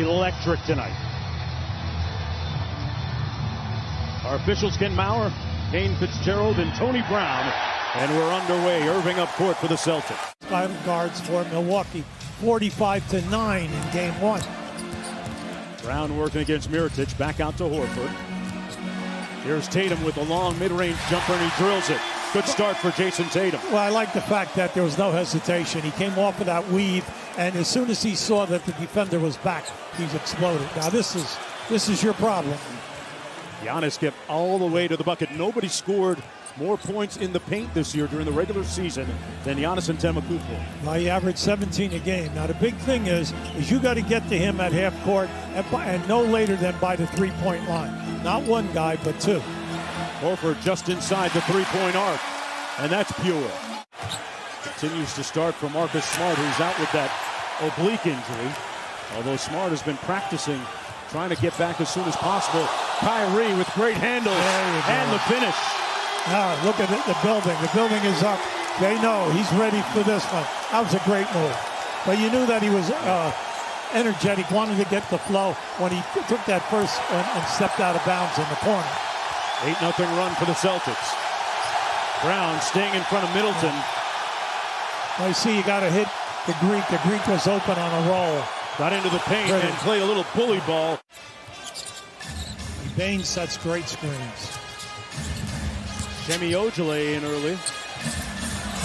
electric tonight. Our officials, Ken Maurer, Kane Fitzgerald, and Tony Brown. And we're underway. Irving up court for the Celtics. Final guards for Milwaukee, 45-9 in game one. Brown working against Mirotic, back out to Horford. Here's Tatum with a long mid-range jumper, and he drills it. Good start for Jason Tatum. Well, I like the fact that there was no hesitation. He came off of that weave, and as soon as he saw that the defender was back, he's exploded. Now this is your problem. Giannis kept all the way to the bucket. Nobody scored more points in the paint this year during the regular season than Giannis Antetokounmpo. Well, he averaged 17 a game. Now the big thing is you got to get to him at half court and no later than by the three-point line. Not one guy, but two. Horford just inside the three-point arc, and that's pure. Continues to start for Marcus Smart, who's out with that oblique injury. Although Smart has been practicing, trying to get back as soon as possible. Kyrie with great handles and the finish. Now look at it, the building. The building is up. They know he's ready for this one. That was a great move. But you knew that he was energetic, wanted to get the flow when he took that first and stepped out of bounds in the corner. 8-0 run for the Celtics. Brown staying in front of Middleton. I see you got to hit the Greek. The Greek was open on a roll. Got into the paint and played a little bully ball. Bain sets great screens. Semi Ojeleye in early.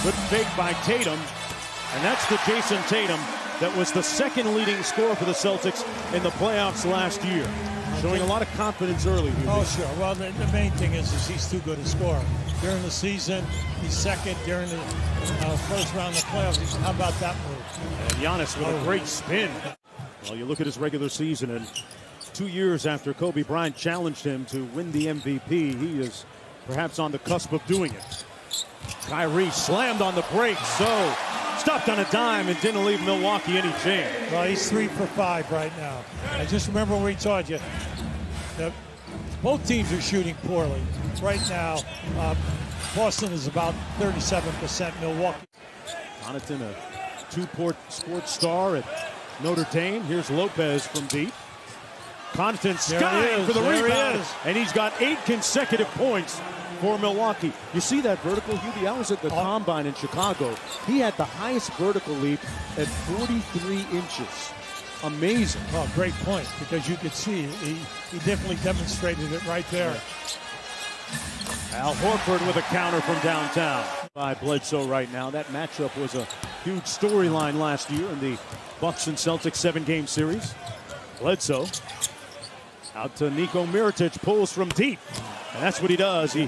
Good fake by Tatum. And that's the Jason Tatum that was the second leading scorer for the Celtics in the playoffs last year. Showing a lot of confidence early. Oh, sure. Well, the main thing is he's too good a scorer. During the season, he's second. During the first round of the playoffs, how about that move? And Giannis with a great spin. Well, you look at his regular season, and 2 years after Kobe Bryant challenged him to win the MVP, he is perhaps on the cusp of doing it. Kyrie slammed on the break, so stopped on a dime and didn't leave Milwaukee any chance. Well, he's 3 for 5 right now. I just remember when we told you that both teams are shooting poorly. Right now, Boston is about 37%. Milwaukee. Connaughton, a two-port sports star at Notre Dame. Here's Lopez from deep. Connaughton skying for the rebound, and he's got 8 consecutive points for Milwaukee. You see that vertical, Hubie? I was at the Combine in Chicago. He had the highest vertical leap at 43 inches. Amazing. Oh, great point, because you could see he definitely demonstrated it right there. Al Horford with a counter from downtown. By Bledsoe right now. That matchup was a huge storyline last year in the Bucks and Celtics 7-game series. Bledsoe out to Niko Mirotic, pulls from deep. And that's what he does. He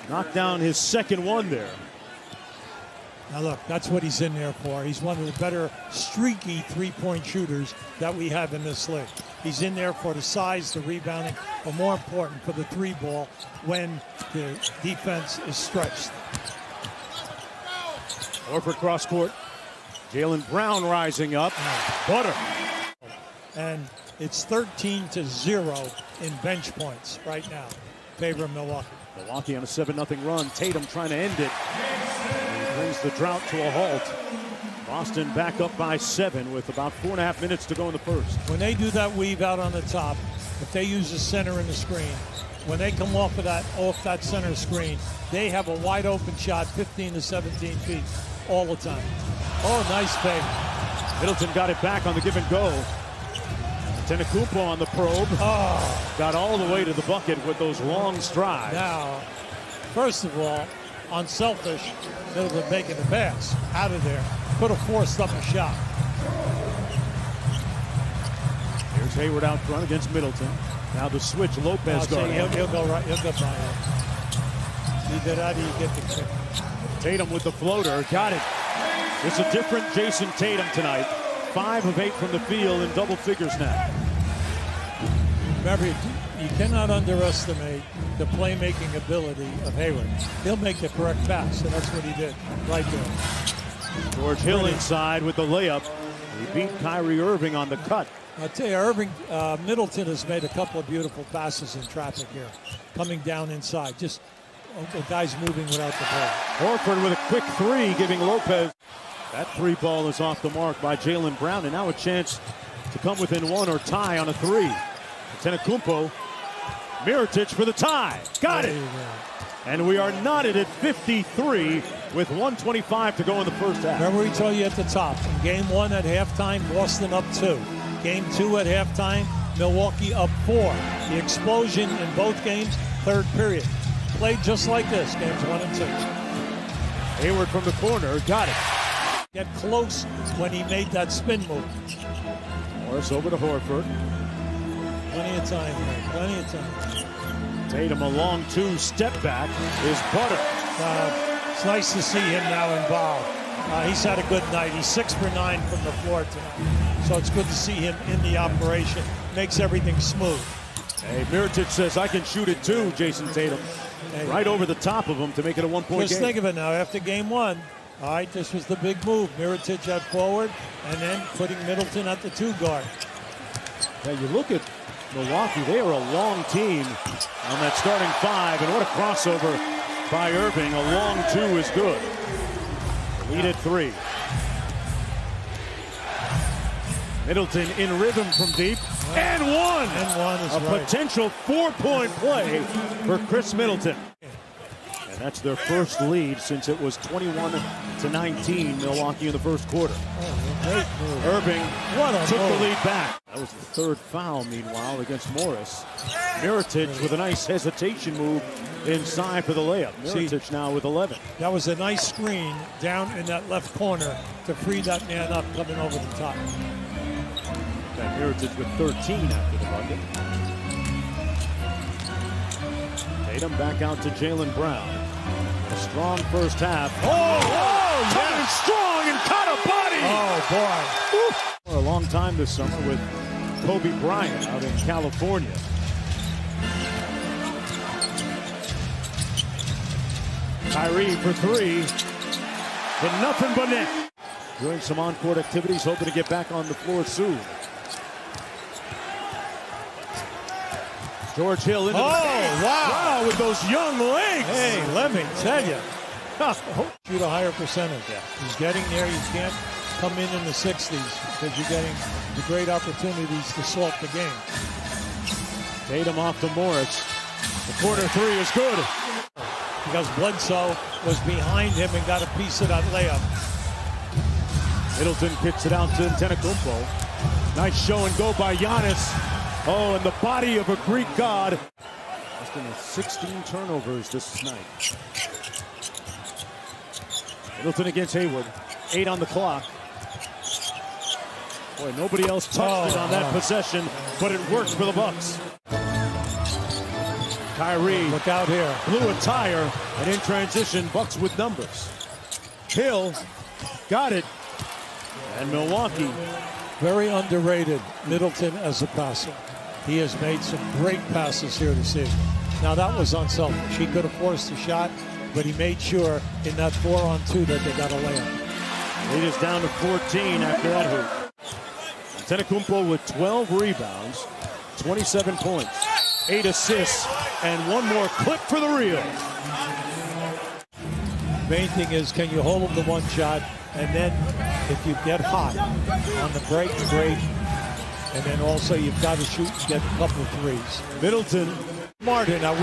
knocked down his second one there. Now look, that's what he's in there for. He's one of the better streaky three-point shooters that we have in this league. He's in there for the size, the rebounding, but more important for the three ball when the defense is stretched. Horford cross court. Jaylen Brown rising up. Butter. And it's 13-0 in bench points right now. Favor of Milwaukee. Milwaukee on a 7-0 run. Tatum trying to end it. He brings the drought to a halt. Boston back up by 7 with about 4.5 minutes to go in the first. When they do that weave out on the top, if they use the center in the screen, when they come off that center screen, they have a wide open shot 15 to 17 feet all the time. Oh, nice fake. Middleton got it back on the give and go. Antetokounmpo on the probe. Oh. Got all the way to the bucket with those long strides. Now, first of all, unselfish, Middleton making the pass out of there. Could have forced up a shot. Here's Hayward out front against Middleton. Now the switch, Lopez guarding. He'll go right. He'll go by him. He did how do you get the kick? Tatum with the floater. Got it. It's a different Jason Tatum tonight. 5 of 8 from the field in double figures now. Remember, you cannot underestimate the playmaking ability of Hayward. He'll make the correct pass, and that's what he did right there. George Hill inside with the layup. He beat Kyrie Irving on the cut. I'll tell you, Middleton has made a couple of beautiful passes in traffic here, coming down inside. Just the guy's moving without the ball. Horford with a quick 3, giving Lopez. That 3 ball is off the mark by Jaylen Brown, and now a chance to come within one or tie on a three. Antetokounmpo, Mirotic for the tie. Got it. And we are knotted at 53 with 1:25 to go in the first half. Remember we told you at the top, in game 1 at halftime, Boston up 2. Game 2 at halftime, Milwaukee up 4. The explosion in both games, third period. Played just like this, games 1 and 2. Hayward from the corner, got it. Get close when he made that spin move. Morris over to Horford. Plenty of time, man. Plenty of time. Tatum a long 2, step back is butter. It's nice to see him now involved. He's had a good night. He's 6 for 9 from the floor tonight. So it's good to see him in the operation. Makes everything smooth. Hey, Mirotic says, I can shoot it too, Jason Tatum. Hey, right over the top of him to make it a 1-point game. Just think of it now, after game 1. All right, this was the big move. Mirotic at forward, and then putting Middleton at the 2 guard. Now you look at Milwaukee, they are a long team on that starting 5, and what a crossover by Irving. A long 2 is good. Lead at 3. Middleton in rhythm from deep, and one! And one is a right. potential 4-point play for Chris Middleton. And that's their first lead since it was 21-19 Milwaukee in the first quarter. Great move. Irving took move. the lead back. That was the 3rd foul, meanwhile, against Morris. Mirotic with a nice hesitation move inside for the layup. Mirotic now with 11. That was a nice screen down in that left corner to free that man up coming over the top. Got Mirotic with 13 after the bucket. Tatum back out to Jaylen Brown. A strong first half. Coming strong and caught a body. Oh, boy. Woo. For a long time this summer with Kobe Bryant out in California. Kyrie for 3. But nothing but net. Doing some on-court activities, hoping to get back on the floor soon. George Hill into wow, with those young legs. Hey, let me tell you. Shoot a higher percentage. Yeah. He's getting there. You can't come in the 60s because you're getting the great opportunities to salt the game. Tatum off to Morris. The corner 3 is good. Because Bledsoe was behind him and got a piece of that layup. Middleton kicks it out to Antetokounmpo. Nice show and go by Giannis. Oh, and the body of a Greek god. Boston has 16 turnovers this night. Middleton against Hayward. 8 on the clock. Boy, nobody else touched it on that possession, but it works for the Bucks. Kyrie, look out here. Blew a tire, and in transition, Bucks with numbers. Hill got it, and Milwaukee. Very underrated, Middleton as a passer. He has made some great passes here this season. Now that was unselfish. He could have forced a shot, but he made sure in that 4-on-2 that they got a layup. Lead is down to 14 after that hoop. Antetokounmpo with 12 rebounds, 27 points, 8 assists, and 1 more clip for the reel. Main thing is, can you hold him to 1 shot, and then if you get hot on the break, great. And then also you've got to shoot and get a couple of threes. Middleton. Martin, now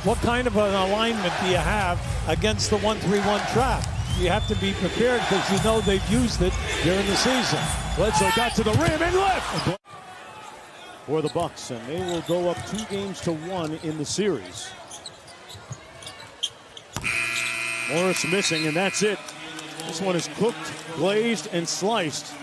what kind of an alignment do you have against the 1-3-1 trap? You have to be prepared because you know they've used it during the season. Bledsoe got to the rim and left for the Bucks, and they will go up 2-1 in the series. Morris missing, and that's it. This one is cooked, glazed, and sliced.